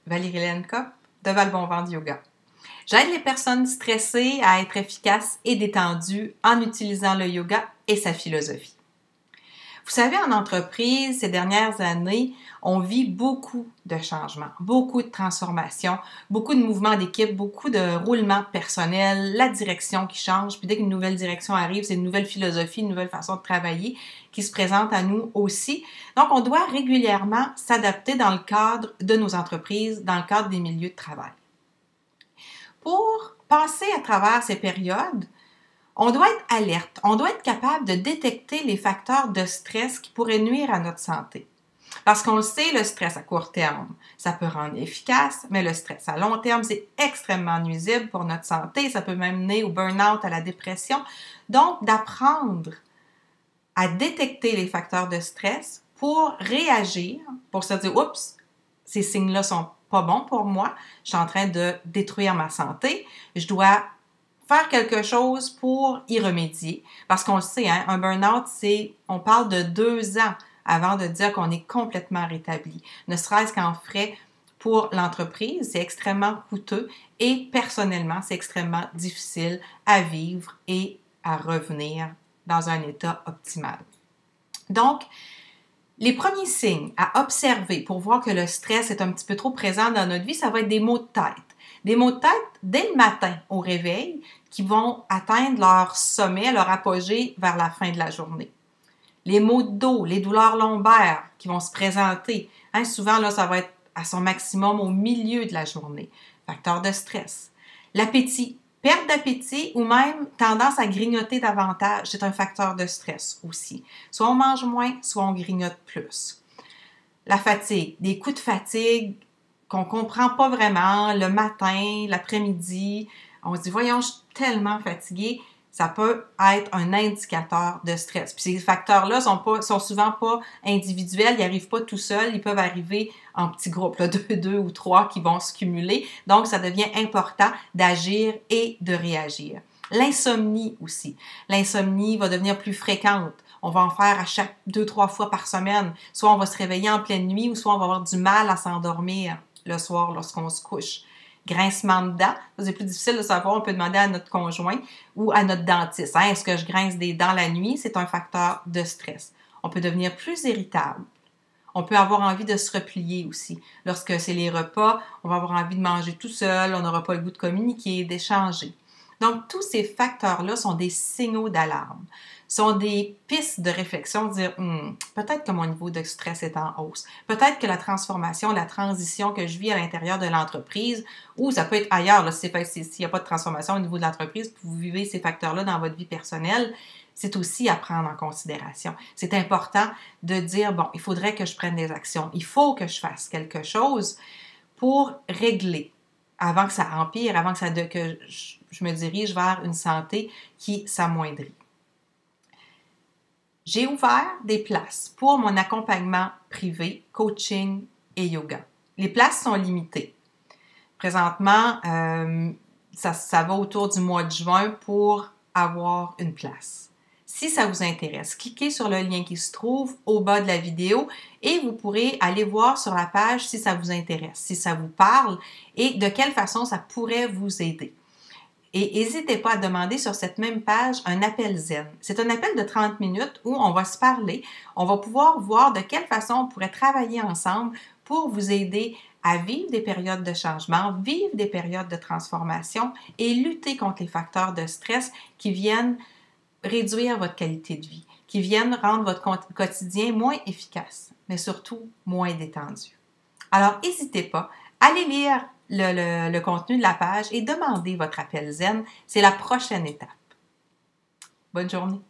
Valérie Lenka de Val-Bon-Vent Yoga. J'aide les personnes stressées à être efficaces et détendues en utilisant le yoga et sa philosophie. Vous savez, en entreprise, ces dernières années, on vit beaucoup de changements, beaucoup de transformations, beaucoup de mouvements d'équipe, beaucoup de roulements de personnel, la direction qui change. Puis dès qu'une nouvelle direction arrive, c'est une nouvelle philosophie, une nouvelle façon de travailler qui se présente à nous aussi. Donc, on doit régulièrement s'adapter dans le cadre de nos entreprises, dans le cadre des milieux de travail. Pour passer à travers ces périodes, on doit être alerte, on doit être capable de détecter les facteurs de stress qui pourraient nuire à notre santé. Parce qu'on le sait, le stress à court terme, ça peut rendre efficace, mais le stress à long terme, c'est extrêmement nuisible pour notre santé. Ça peut même mener au burn-out, à la dépression. Donc, d'apprendre à détecter les facteurs de stress pour réagir, pour se dire « Oups, ces signes-là sont pas bons pour moi, je suis en train de détruire ma santé, je dois faire quelque chose pour y remédier. » Parce qu'on le sait, hein, un burn-out, on parle de 2 ans avant de dire qu'on est complètement rétabli. Ne serait-ce qu'en frais pour l'entreprise, c'est extrêmement coûteux et personnellement, c'est extrêmement difficile à vivre et à revenir dans un état optimal. Donc, les premiers signes à observer pour voir que le stress est un petit peu trop présent dans notre vie, ça va être des maux de tête. Des maux de tête dès le matin au réveil qui vont atteindre leur sommet, leur apogée vers la fin de la journée. Les maux de dos, les douleurs lombaires qui vont se présenter. Hein, souvent, là, ça va être à son maximum au milieu de la journée. Facteur de stress. L'appétit, perte d'appétit ou même tendance à grignoter davantage, c'est un facteur de stress aussi. Soit on mange moins, soit on grignote plus. La fatigue, des coups de fatigue qu'on ne comprend pas vraiment le matin, l'après-midi. On se dit, voyons, je suis tellement fatiguée. Ça peut être un indicateur de stress. Puis ces facteurs-là sont souvent pas individuels, ils n'arrivent pas tout seuls, ils peuvent arriver en petits groupes, là, deux ou trois qui vont se cumuler. Donc, ça devient important d'agir et de réagir. L'insomnie aussi. L'insomnie va devenir plus fréquente. On va en faire à chaque 2-3 fois par semaine. Soit on va se réveiller en pleine nuit ou soit on va avoir du mal à s'endormir le soir lorsqu'on se couche. Grincement de dents, c'est plus difficile de savoir, on peut demander à notre conjoint ou à notre dentiste. Hein, est-ce que je grince des dents la nuit? C'est un facteur de stress. On peut devenir plus irritable. On peut avoir envie de se replier aussi. Lorsque c'est les repas, on va avoir envie de manger tout seul, on n'aura pas le goût de communiquer, d'échanger. Donc, tous ces facteurs-là sont des signaux d'alarme, sont des pistes de réflexion, de dire peut-être que mon niveau de stress est en hausse, peut-être que la transformation, la transition que je vis à l'intérieur de l'entreprise, ou ça peut être ailleurs, là, s'il n'y a pas de transformation au niveau de l'entreprise, puis vous vivez ces facteurs-là dans votre vie personnelle, c'est aussi à prendre en considération. C'est important de dire, bon, il faudrait que je prenne des actions, il faut que je fasse quelque chose pour régler avant que ça empire, avant que je me dirige vers une santé qui s'amoindrit. J'ai ouvert des places pour mon accompagnement privé, coaching et yoga. Les places sont limitées. Présentement, ça va autour du mois de juin pour avoir une place. Si ça vous intéresse, cliquez sur le lien qui se trouve au bas de la vidéo et vous pourrez aller voir sur la page si ça vous intéresse, si ça vous parle et de quelle façon ça pourrait vous aider. Et n'hésitez pas à demander sur cette même page un appel zen. C'est un appel de 30 minutes où on va se parler, on va pouvoir voir de quelle façon on pourrait travailler ensemble pour vous aider à vivre des périodes de changement, vivre des périodes de transformation et lutter contre les facteurs de stress qui viennent réduire votre qualité de vie, qui viennent rendre votre quotidien moins efficace, mais surtout moins détendu. Alors, n'hésitez pas, allez lire le contenu de la page et demandez votre appel zen. C'est la prochaine étape. Bonne journée.